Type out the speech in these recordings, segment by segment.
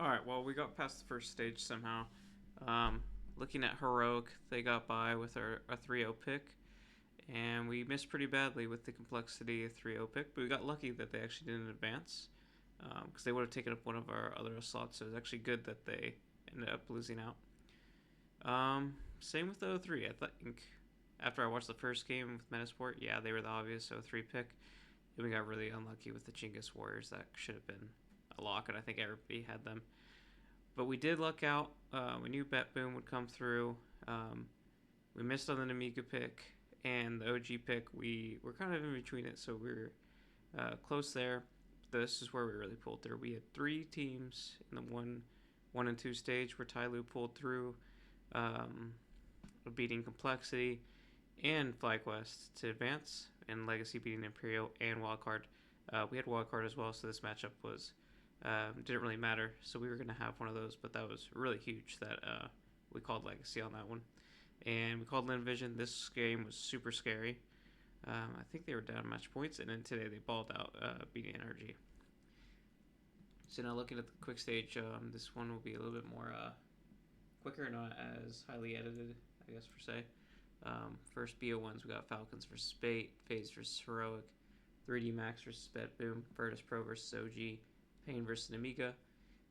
Alright, well, we got past the first stage somehow. Um, Looking at Heroic, they got by with a 3-0 pick, and we missed pretty badly with the complexity of 3-0 pick, but we got lucky that they actually didn't advance, because they would have taken up one of our other slots, so it was actually good that they ended up losing out. Same with the 03. I think after I watched the first game with Metasport, yeah, they were the obvious 03 pick, and we got really unlucky with the Chinggis Warriors. That should have been a lock, and I think everybody had them. But we did luck out. We knew Bet Boom would come through. Um, we missed on the Namika pick and the OG pick. We were kind of in between it, so we were close there. This is where we really pulled through. We had three teams in the one and two stage where Tyloo pulled through, um, beating Complexity and FlyQuest to advance, and Legacy beating Imperial and Wildcard. We had Wildcard as well, so this matchup was didn't really matter. So we were going to have one of those, but that was really huge that we called Legacy on that one. And we called Lin Vision. This game was super scary. I think they were down match points, and then today they balled out, beating NRG. So now looking at the quick stage, this one will be a little bit more quicker, not as highly edited, I guess, per se. First BO1s, we got Falcons versus Bait, FaZe versus Heroic, 3D Max versus Boom, Virtus Pro versus OG, Pain versus Amiga,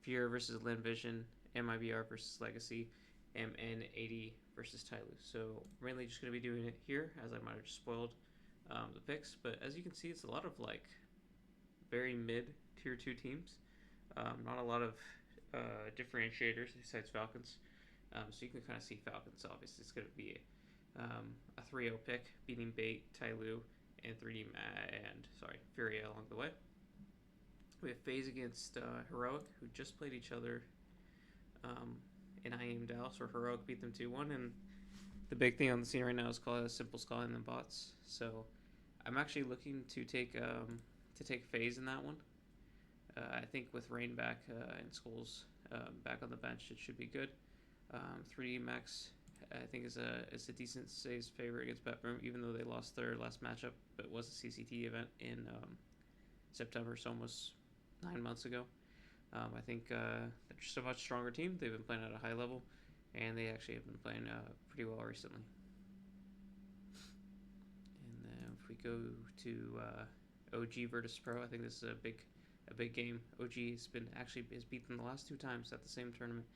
Fury versus Lin Vision, MIBR versus Legacy, MN80 versus Tyloo. So mainly just going to be doing it here, as I might have just spoiled the picks. But as you can see, it's a lot of like very mid tier 2 teams. Not a lot of differentiators besides Falcons. So you can kind of see Falcons. Obviously, it's going to be a 3-0 pick, beating Bait, Tyloo, and 3D and Furia along the way. We have FaZe against Heroic, who just played each other in IEM Dallas, where Heroic beat them 2-1. And the big thing on the scene right now is called Simple Skull and then bots. So I'm actually looking to take FaZe in that one. I think with Rain back and Skulls back on the bench, it should be good. 3D Max, I think, is a decent saves favorite against Betboom, even though they lost their last matchup, but it was a CCT event in September, so almost 9 months ago. I think they're just a much stronger team. They've been playing at a high level, and they actually have been playing pretty well recently. And then if we go to OG Virtus Pro, I think this is a big game. OG has beaten the last 2 times at the same tournament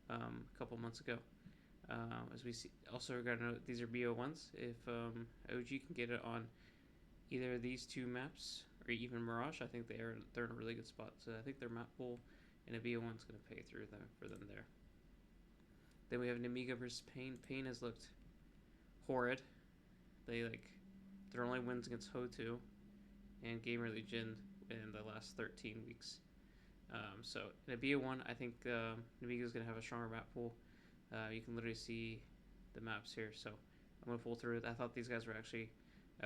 a couple months ago. As we see, also got to note these are BO1s. If OG can get it on either of these 2 maps or even Mirage, I think they're in a really good spot. So I think their map pool in a BO1 is going to pay through for them there. Then we have Namiga versus Pain. Pain has looked horrid. Their only wins against Ho2 and Gamer Legion in the last 13 weeks. So in a BO1, I think Namiga is going to have a stronger map pool. You can literally see the maps here, so I'm going to pull through it. I thought these guys were actually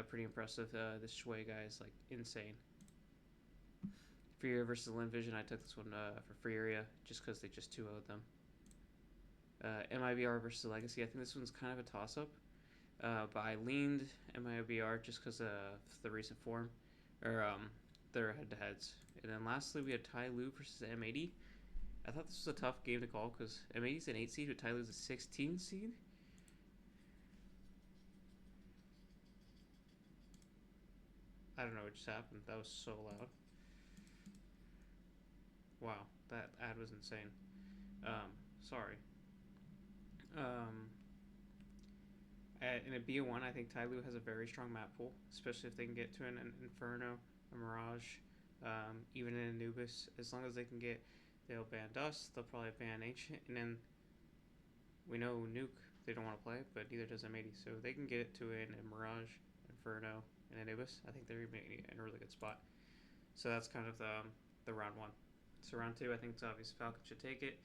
pretty impressive. This Shui guy is like insane. Free Area versus Lin Vision, I took this one for Free Area just because they just 2-0'd them. MIBR versus Legacy, I think this one's kind of a toss-up. But I leaned MIBR just because of the recent form, or their head-to-heads. And then lastly, we had Tyloo versus M80. I thought this was a tough game to call because M80's an 8 seed, but Tyloo's a 16 seed. I don't know what just happened. That was so loud. Wow, that ad was insane. Sorry. In a BO1, I think Tyloo has a very strong map pool, especially if they can get to an Inferno, a Mirage, even an Anubis. As long as they can get, they'll ban Dust, they'll probably ban Ancient, and then we know Nuke, they don't want to play, but neither does M80. So if they can get it to a Mirage, Inferno, and Anubis, I think they're in a really good spot. So that's kind of the round 1. So round 2, I think it's obvious Falcon should take it.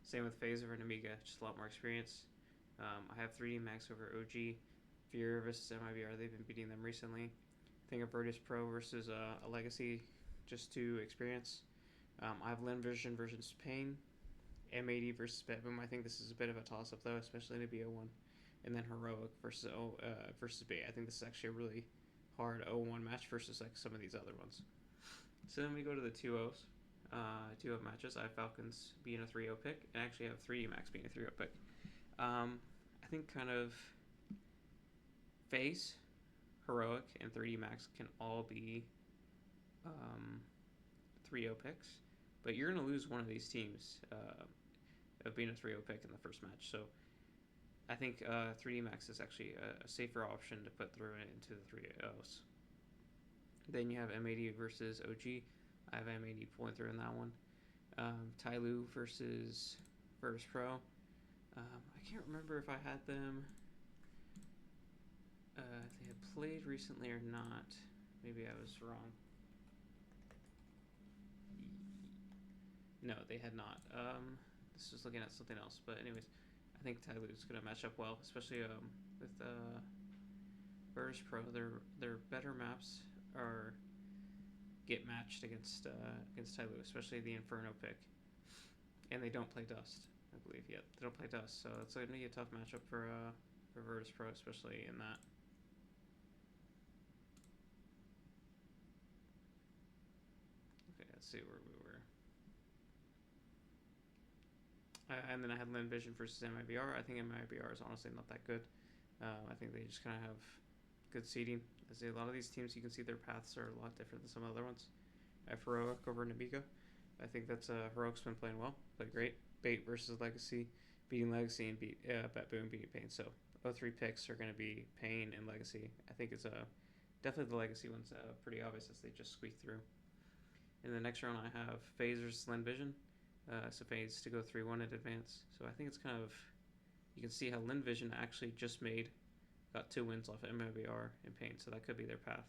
Same with FaZe over Amiga, just a lot more experience. I have 3D Max over OG. Fury versus MIBR, they've been beating them recently. I think of Virtus Pro versus a Legacy, just to experience. I have Lin Vision versus Pain. M80 versus Betboom. I think this is a bit of a toss-up, though, especially in a BO1. And then Heroic versus Bait. I think this is actually a really hard 0-1 match versus like some of these other ones. So then we go to the 2-0s. I do have matches. I have Falcons being a 3-0 pick, and I actually have 3D Max being a 3-0 pick. I think kind of Phase, Heroic, and 3D Max can all be 3-0 picks, but you're going to lose one of these teams of being a 3-0 pick in the first match. So I think 3D Max is actually a safer option to put through into the 3-0s. Then you have M80 versus OG. I have M80 pulling through in that one. Tyloo versus Virtus Pro. I can't remember if I had them, if they had played recently or not. Maybe I was wrong. No, they had not. This was looking at something else. But anyways, I think Tyloo is going to match up well, especially with Virtus Pro. Their better maps are get matched against Tyloo, especially the Inferno pick. And they don't play Dust, I believe, yet. They don't play Dust, so it's going to be a tough matchup for Virtus Pro, especially in that. Okay, let's see where we were. And then I had Lin Vision versus MIBR. I think MIBR is honestly not that good. I think they just kind of have good seeding. I say a lot of these teams, you can see their paths are a lot different than some other ones. I have Heroic over Namiga. I think that's Heroic's been playing well, played great. Bait versus Legacy, beating Legacy and beat Bet Boom beating Pain. So 0-3 picks are going to be Pain and Legacy. I think it's definitely the Legacy one's pretty obvious as they just squeak through. In the next round, I have Phase versus Lin Vision. So Phase to go 3-1 at advance. So I think it's kind of, you can see how Lin Vision actually just got 2 wins off MIBR and Pain, so that could be their path.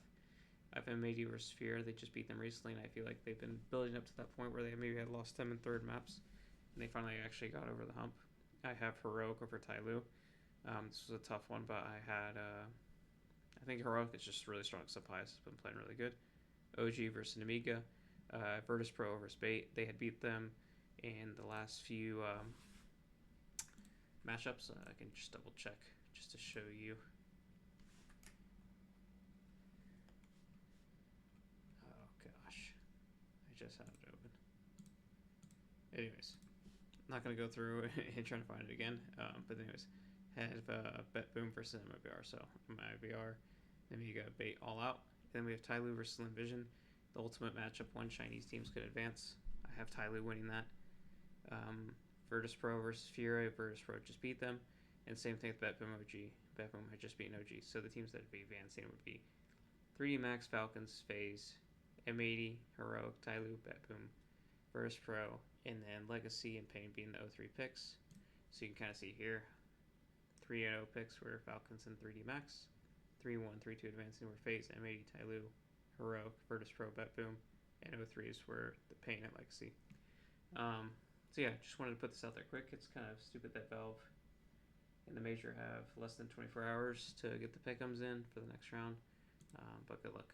I have M80 versus Fear. They just beat them recently, and I feel like they've been building up to that point where they maybe had lost them in third maps, and they finally actually got over the hump. I have Heroic over Tyloo. This was a tough one, but I think Heroic is just really strong. Supplies has been playing really good. OG versus Namiga. Virtus Pro versus Bait. They had beat them in the last few matchups. I can just double check just to show you. Just had it open. Anyways, not gonna go through and trying to find it again. But anyways, have Bet Boom versus MIBR. So MIBR, then we got Bait all out. Then we have Tyloo versus Lin Vision. The ultimate matchup. One Chinese teams could advance. I have Tyloo winning that. Virtus Pro versus Fury. Virtus Pro just beat them. And same thing with Bet Boom OG. Bet Boom had just beaten OG. So the teams that would be advancing would be 3D Max, Falcons, Phase, M80, Heroic, Tyloo, Bet Boom, Virtus Pro, and then Legacy and Pain being the 0-3 picks. So you can kind of see here, 3-0 picks were Falcons and 3D Max, 3-1, 3-2 advancing were Phase, M80, Tyloo, Heroic, Virtus Pro, Bet Boom, and 0-3s were the Pain and Legacy. So yeah, just wanted to put this out there quick. It's kind of stupid that Valve and the Major have less than 24 hours to get the pick'ems in for the next round, but good luck.